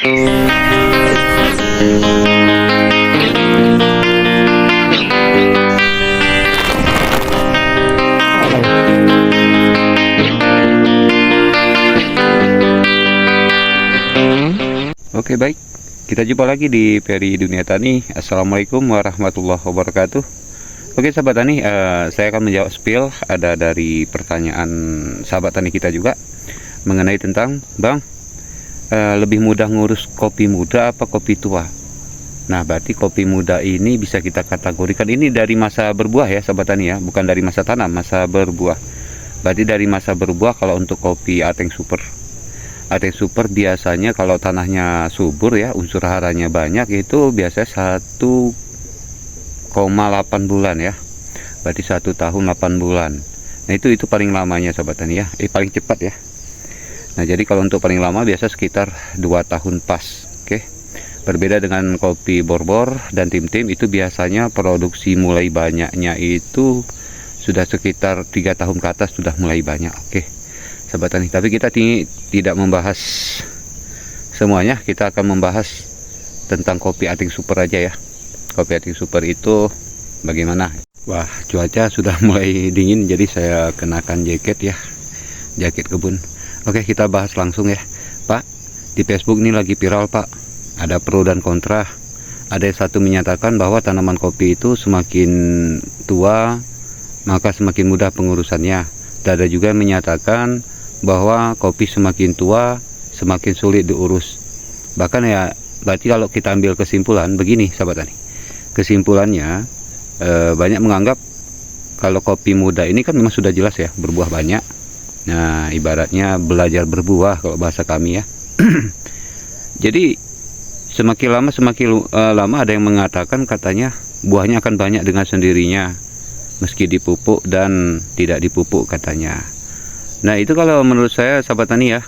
Oke, baik, kita jumpa lagi di Peri Dunia Tani. Assalamualaikum warahmatullahi wabarakatuh. Oke sahabat tani, saya akan menjawab spill ada dari pertanyaan sahabat tani kita juga mengenai tentang Bang, lebih mudah ngurus kopi muda apa kopi tua? Nah, berarti kopi muda ini bisa kita kategorikan ini dari masa berbuah ya sahabat tani ya, bukan dari masa tanam, masa berbuah. Berarti dari masa berbuah. Kalau untuk kopi Ateng Super, Ateng Super biasanya kalau tanahnya subur ya, unsur haranya banyak, itu biasanya 1,8 bulan ya. Berarti 1 tahun 8 bulan. Nah, itu paling lamanya sahabat tani ya. Paling cepat ya. Nah, jadi kalau untuk paling lama biasa sekitar 2 tahun pas. Oke. Berbeda dengan kopi Borbor dan Tim-Tim, itu biasanya produksi mulai banyaknya itu sudah sekitar 3 tahun ke atas sudah mulai banyak. Oke. Sahabat tani, tapi kita tidak membahas semuanya, kita akan membahas tentang kopi Ateng Super aja ya. Kopi Ateng Super itu bagaimana? Wah, cuaca sudah mulai dingin, jadi saya kenakan jaket ya, jaket kebun. Oke, kita bahas langsung ya Pak. Di Facebook ini lagi viral Pak, ada pro dan kontra. Ada yang satu menyatakan bahwa tanaman kopi itu semakin tua maka semakin mudah pengurusannya, dan ada juga yang menyatakan bahwa kopi semakin tua semakin sulit diurus. Bahkan ya, berarti kalau kita ambil kesimpulan begini sahabat tani, kesimpulannya banyak menganggap kalau kopi muda ini kan memang sudah jelas ya, berbuah banyak. Nah, ibaratnya belajar berbuah kalau bahasa kami ya. Jadi semakin lama ada yang mengatakan katanya buahnya akan banyak dengan sendirinya meski dipupuk dan tidak dipupuk katanya. Nah, itu kalau menurut saya sahabat tani ya,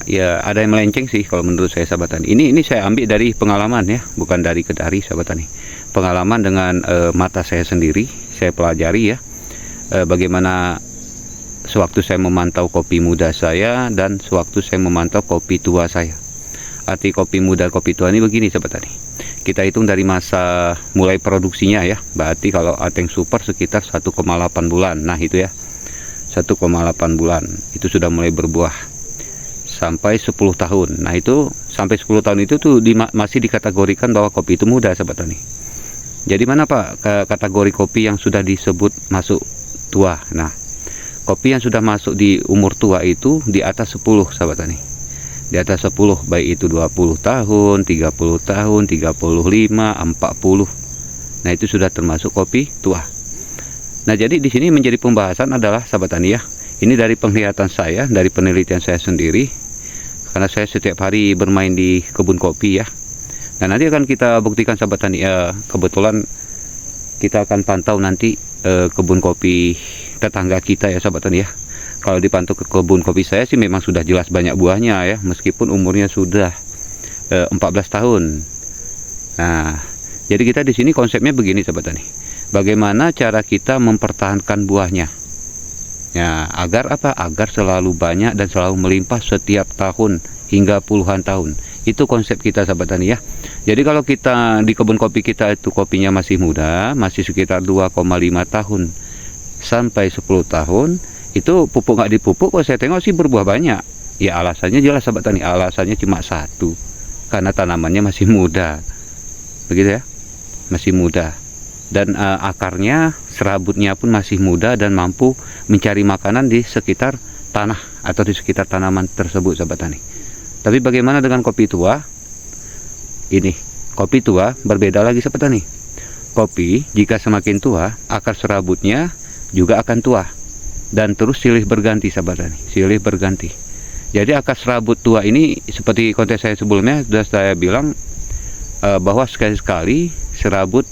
ya ada yang melenceng sih kalau menurut saya sahabat tani. Ini saya ambil dari pengalaman ya, bukan dari kedari sahabat tani. Pengalaman dengan mata saya sendiri, saya pelajari ya, bagaimana sewaktu saya memantau kopi muda saya dan sewaktu saya memantau kopi tua saya. Arti kopi muda kopi tua ini begini sahabat tani. Kita hitung dari masa mulai produksinya ya. Berarti kalau Ateng Super sekitar 1,8 bulan. Nah, itu ya, 1,8 bulan itu sudah mulai berbuah sampai 10 tahun. Nah, itu sampai 10 tahun itu tuh masih dikategorikan bahwa kopi itu muda sahabat tani. Jadi mana Pak kategori kopi yang sudah disebut masuk tua? Nah, kopi yang sudah masuk di umur tua itu di atas 10 sahabat tani. Di atas 10, baik itu 20 tahun, 30 tahun, 35, 40. Nah, itu sudah termasuk kopi tua. Nah, jadi di sini menjadi pembahasan adalah sahabat tani ya. Ini dari penglihatan saya, dari penelitian saya sendiri. Karena saya setiap hari bermain di kebun kopi ya. Nah, nanti akan kita buktikan sahabat tani. Kebetulan kita akan pantau nanti kebun kopi tetangga kita ya sahabat tani ya. Kalau dipantau ke kebun kopi saya sih memang sudah jelas banyak buahnya ya, meskipun umurnya sudah 14 tahun. Nah, jadi kita di sini konsepnya begini sahabat tani. Bagaimana cara kita mempertahankan buahnya? Ya, agar apa? Agar selalu banyak dan selalu melimpah setiap tahun hingga puluhan tahun. Itu konsep kita sahabat tani ya. Jadi kalau kita di kebun kopi kita itu kopinya masih muda, masih sekitar 2,5 tahun sampai 10 tahun, itu pupuk nggak dipupuk kok saya tengok sih berbuah banyak. Ya, alasannya jelas sahabat tani, alasannya cuma satu, karena tanamannya masih muda, begitu ya, masih muda, dan akarnya, serabutnya pun masih muda dan mampu mencari makanan di sekitar tanah atau di sekitar tanaman tersebut sahabat tani. Tapi bagaimana dengan kopi tua? Ini kopi tua berbeda lagi sahabat tani. Kopi jika semakin tua, akar serabutnya juga akan tua dan terus silih berganti sahabat tani, silih berganti. Jadi akar serabut tua ini seperti konten saya sebelumnya sudah saya bilang bahwa sekali-sekali serabut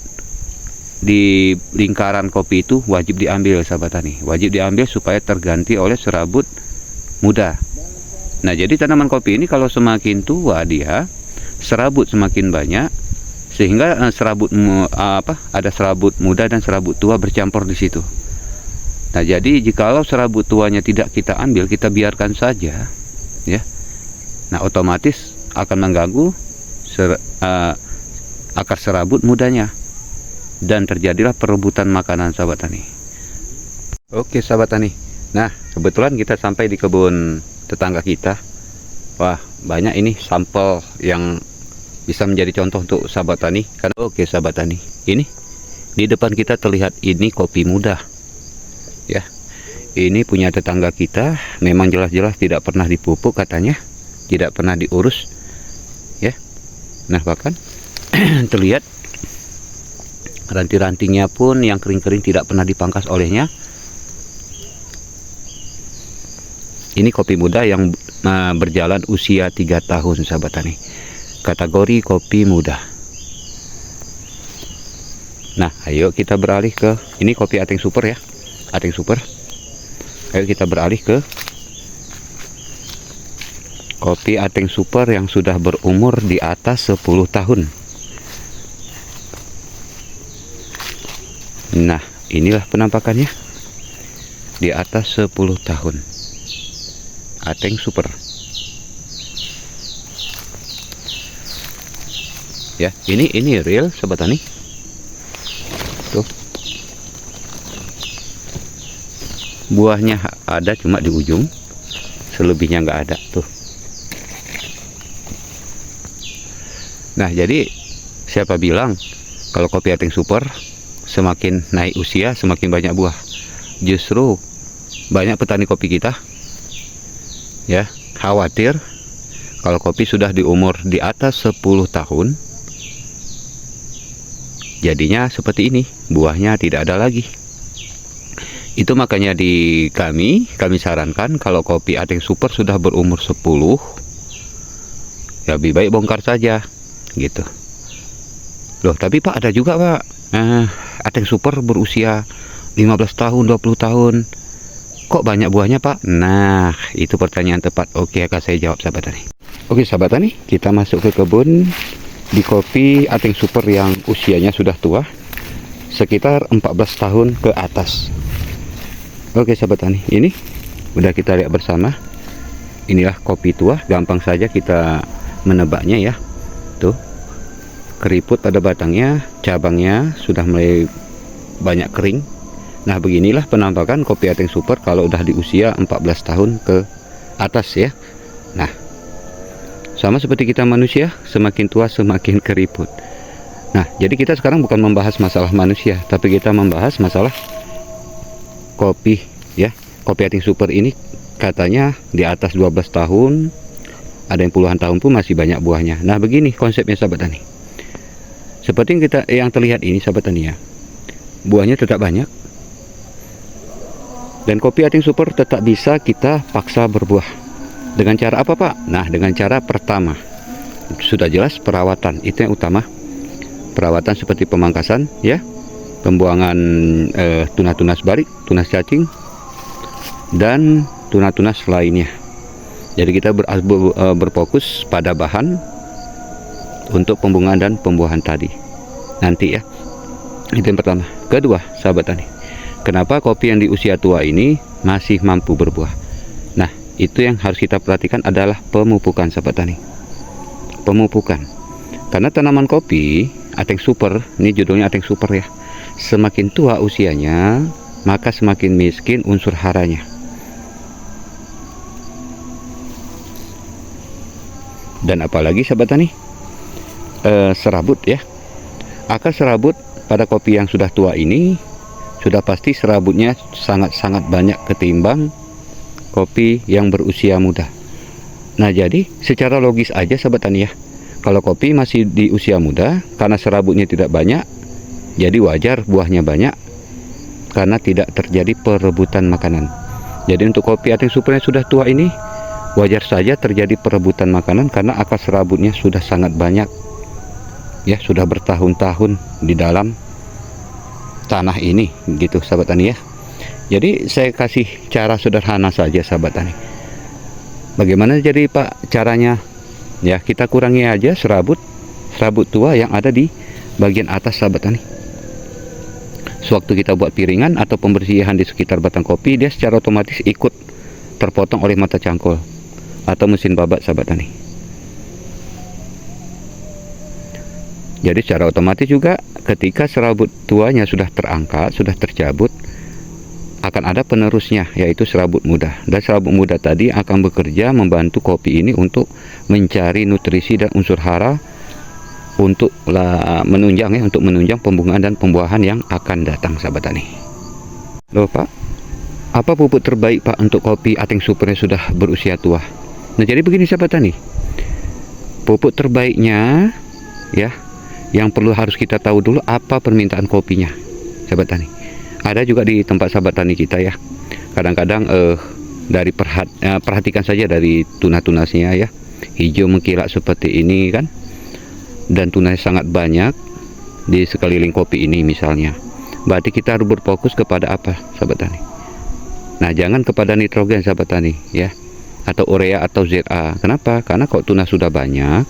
di lingkaran kopi itu wajib diambil sahabat tani, wajib diambil supaya terganti oleh serabut muda. Nah, jadi tanaman kopi ini kalau semakin tua dia serabut semakin banyak, sehingga ada serabut muda dan serabut tua bercampur di situ. Nah, jadi jikalau serabut tuanya tidak kita ambil, kita biarkan saja ya. Nah, otomatis akan mengganggu akar serabut mudanya dan terjadilah perebutan makanan sahabat tani. Oke sahabat tani, nah kebetulan kita sampai di kebun tetangga kita. Wah, banyak ini sampel yang bisa menjadi contoh untuk sahabat tani. Karena oke sahabat tani, ini di depan kita terlihat ini kopi muda ya. Ini punya tetangga kita, memang jelas-jelas tidak pernah dipupuk katanya, tidak pernah diurus ya. Nah, bahkan terlihat ranting-rantingnya pun yang kering-kering tidak pernah dipangkas olehnya. Ini kopi muda yang berjalan usia 3 tahun sahabat tani, kategori kopi muda. Nah, ayo kita beralih ke ini kopi Ateng Super ya, Ateng Super. Ayo kita beralih ke kopi Ateng Super yang sudah berumur di atas 10 tahun. Nah, inilah penampakannya di atas 10 tahun Ateng Super ya. Ini real sobat tani tuh, buahnya ada cuma di ujung, selebihnya nggak ada tuh. Nah, jadi siapa bilang kalau kopi Ateng Super semakin naik usia semakin banyak buah? Justru banyak petani kopi kita ya khawatir kalau kopi sudah di umur di atas 10 tahun jadinya seperti ini, buahnya tidak ada lagi. Itu makanya di kami sarankan kalau kopi Ateng Super sudah berumur 10 ya lebih baik bongkar saja gitu. Loh, tapi Pak ada juga Pak Ateng Super berusia 15 tahun 20 tahun kok banyak buahnya Pak? Nah, itu pertanyaan tepat. Oke, akan saya jawab sahabat tani. Oke sahabat tani, kita masuk ke kebun di kopi Ateng Super yang usianya sudah tua, sekitar 14 tahun ke atas. Oke sahabat tani, ini udah kita lihat bersama. Inilah kopi tua, gampang saja kita menebaknya ya. Tuh, keriput pada batangnya, cabangnya sudah mulai banyak kering. Nah, beginilah penampakan kopi Ateng Super kalau udah di usia 14 tahun ke atas ya. Nah, sama seperti kita manusia, semakin tua semakin keriput. Nah, jadi kita sekarang bukan membahas masalah manusia, tapi kita membahas masalah kopi ya. Kopi Ateng Super ini katanya di atas 12 tahun, ada yang puluhan tahun pun masih banyak buahnya. Nah, begini konsepnya sahabat tani. Seperti yang terlihat ini sahabat tani ya, buahnya tetap banyak. Dan kopi Ateng Super tetap bisa kita paksa berbuah. Dengan cara apa Pak? Nah, dengan cara pertama sudah jelas perawatan, itu yang utama. Perawatan seperti pemangkasan ya, pembuangan tunas-tunas barik, tunas cacing, dan tunas-tunas lainnya. Jadi kita berfokus pada bahan untuk pembungaan dan pembuahan tadi nanti ya. Itu yang pertama. Kedua sahabat tani, kenapa kopi yang di usia tua ini masih mampu berbuah? Nah, itu yang harus kita perhatikan adalah pemupukan sahabat tani. Pemupukan, karena tanaman kopi Ateng Super, ini judulnya Ateng Super ya, semakin tua usianya maka semakin miskin unsur haranya. Dan apalagi sahabat tani, serabut ya, akar serabut pada kopi yang sudah tua ini sudah pasti serabutnya sangat-sangat banyak ketimbang kopi yang berusia muda. Nah, jadi secara logis aja sahabat tani ya, kalau kopi masih di usia muda karena serabutnya tidak banyak, jadi wajar buahnya banyak karena tidak terjadi perebutan makanan. Jadi untuk kopi Ateng Super yang sudah tua ini wajar saja terjadi perebutan makanan karena akar serabutnya sudah sangat banyak ya, sudah bertahun-tahun di dalam tanah ini gitu sahabat tani ya. Jadi saya kasih cara sederhana saja sahabat tani. Bagaimana jadi Pak caranya? Ya, kita kurangi aja serabut tua yang ada di bagian atas sahabat tani. Sewaktu kita buat piringan atau pembersihan di sekitar batang kopi, dia secara otomatis ikut terpotong oleh mata cangkul atau mesin babat sahabat tani. Jadi secara otomatis juga ketika serabut tuanya sudah terangkat, sudah tercabut, akan ada penerusnya, yaitu serabut muda. Dan serabut muda tadi akan bekerja membantu kopi ini untuk mencari nutrisi dan unsur hara untuk menunjang untuk menunjang pembungaan dan pembuahan yang akan datang, sahabat tani. Loh Pak, apa pupuk terbaik Pak untuk kopi Ateng Super yang sudah berusia tua? Nah jadi begini sahabat tani, pupuk terbaiknya ya, yang harus kita tahu dulu apa permintaan kopinya, sahabat tani. Ada juga di tempat sahabat tani kita ya, kadang-kadang dari perhatikan saja dari tunas-tunasnya ya, hijau mengkilap seperti ini kan, dan tunas sangat banyak di sekeliling kopi ini misalnya. Berarti kita harus berfokus kepada apa sahabat tani? Nah jangan kepada nitrogen sahabat tani ya, atau urea atau ZA. Kenapa? Karena kalau tunas sudah banyak,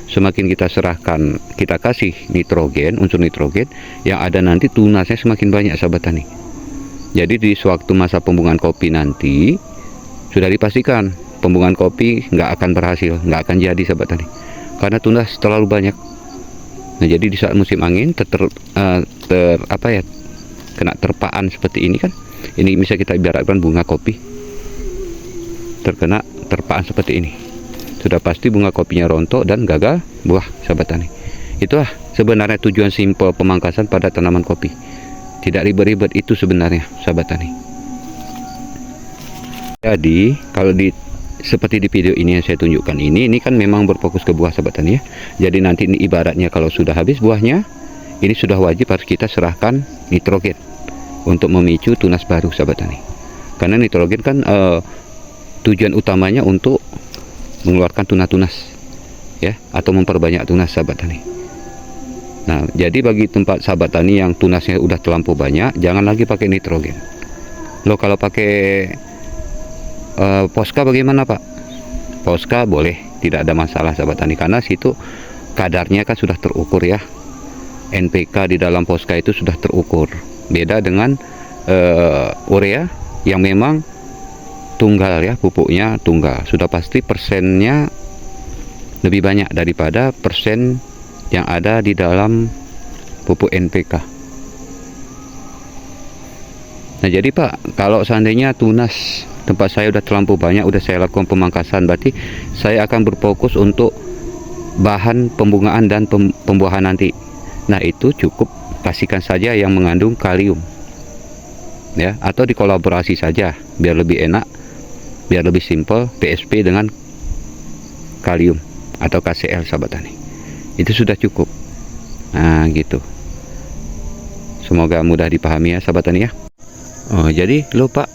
semakin kita serahkan, kita kasih nitrogen, unsur nitrogen, yang ada nanti tunasnya semakin banyak sahabat tani. Jadi di sewaktu masa pembungaan kopi nanti sudah dipastikan pembungaan kopi nggak akan berhasil, nggak akan jadi sahabat tani, karena tunas terlalu banyak. Nah jadi di saat musim angin kena terpaan seperti ini kan, ini bisa kita ibaratkan bunga kopi terkena terpaan seperti ini, sudah pasti bunga kopinya rontok dan gagal buah sahabat tani. Itulah sebenarnya tujuan simpel pemangkasan pada tanaman kopi, tidak ribet-ribet itu sebenarnya sahabat tani. Jadi kalau seperti di video ini yang saya tunjukkan ini kan memang berfokus ke buah sahabat tani ya. Jadi nanti ini ibaratnya kalau sudah habis buahnya, ini sudah wajib harus kita serahkan nitrogen untuk memicu tunas baru sahabat tani. Karena nitrogen kan tujuan utamanya untuk mengeluarkan tunas-tunas ya, atau memperbanyak tunas sahabat tani. Nah jadi bagi tempat sahabat tani yang tunasnya udah terlampau banyak, jangan lagi pakai nitrogen. Loh kalau pakai Posca bagaimana Pak? Posca boleh, tidak ada masalah sahabat tani, karena situ kadarnya kan sudah terukur ya. NPK di dalam Posca itu sudah terukur, beda dengan urea yang memang tunggal ya, pupuknya tunggal, sudah pasti persennya lebih banyak daripada persen yang ada di dalam pupuk NPK. Nah jadi Pak, kalau seandainya tunas tempat saya udah terlampau banyak, udah saya lakukan pemangkasan, berarti saya akan berfokus untuk bahan pembungaan dan pembuahan nanti. Nah itu cukup pastikan saja yang mengandung kalium ya, atau dikolaborasi saja biar lebih enak, biar lebih simpel, PSP dengan kalium atau KCl sahabat tani, itu sudah cukup. Nah gitu, semoga mudah dipahami ya sahabat tani ya. Oh jadi lupa,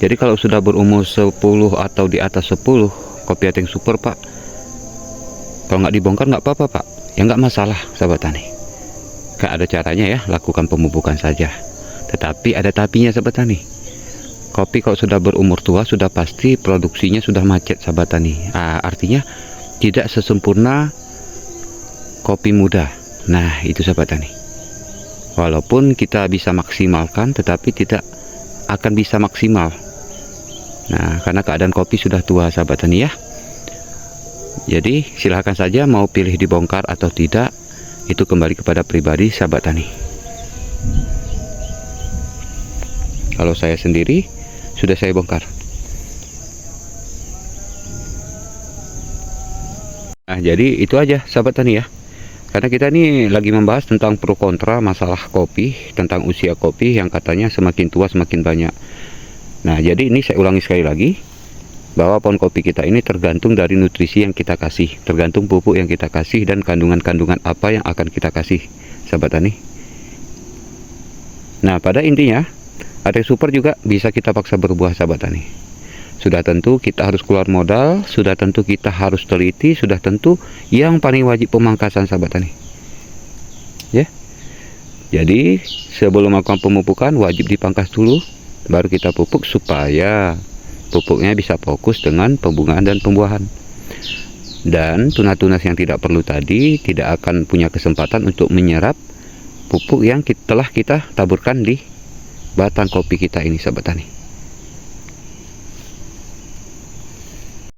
jadi kalau sudah berumur 10 atau di atas 10 kopi Ateng Super Pak, kalau nggak dibongkar nggak apa-apa Pak ya, nggak masalah sahabat tani. Gak ada caranya ya, lakukan pemupukan saja. Tetapi ada tapinya sahabat tani, kopi kalau sudah berumur tua sudah pasti produksinya sudah macet sahabat tani. Artinya tidak sesempurna kopi muda. Nah itu sahabat tani, walaupun kita bisa maksimalkan tetapi tidak akan bisa maksimal. Nah karena keadaan kopi sudah tua sahabat tani ya. Jadi silahkan saja mau pilih dibongkar atau tidak, itu kembali kepada pribadi sahabat tani. Kalau saya sendiri sudah saya bongkar. Nah jadi itu aja sahabat tani ya, karena kita ini lagi membahas tentang pro kontra masalah kopi, tentang usia kopi yang katanya semakin tua semakin banyak. Nah jadi ini saya ulangi sekali lagi, bahwa pohon kopi kita ini tergantung dari nutrisi yang kita kasih, tergantung pupuk yang kita kasih, dan kandungan-kandungan apa yang akan kita kasih sahabat tani. Nah pada intinya Ateng Super juga bisa kita paksa berbuah sahabat tani. Sudah tentu kita harus keluar modal, sudah tentu kita harus teliti, sudah tentu yang paling wajib pemangkasan sahabat tani ya. Jadi sebelum melakukan pemupukan wajib dipangkas dulu, baru kita pupuk supaya pupuknya bisa fokus dengan pembungaan dan pembuahan. Dan tunas-tunas yang tidak perlu tadi tidak akan punya kesempatan untuk menyerap pupuk yang telah kita taburkan di batang kopi kita ini sahabat tani.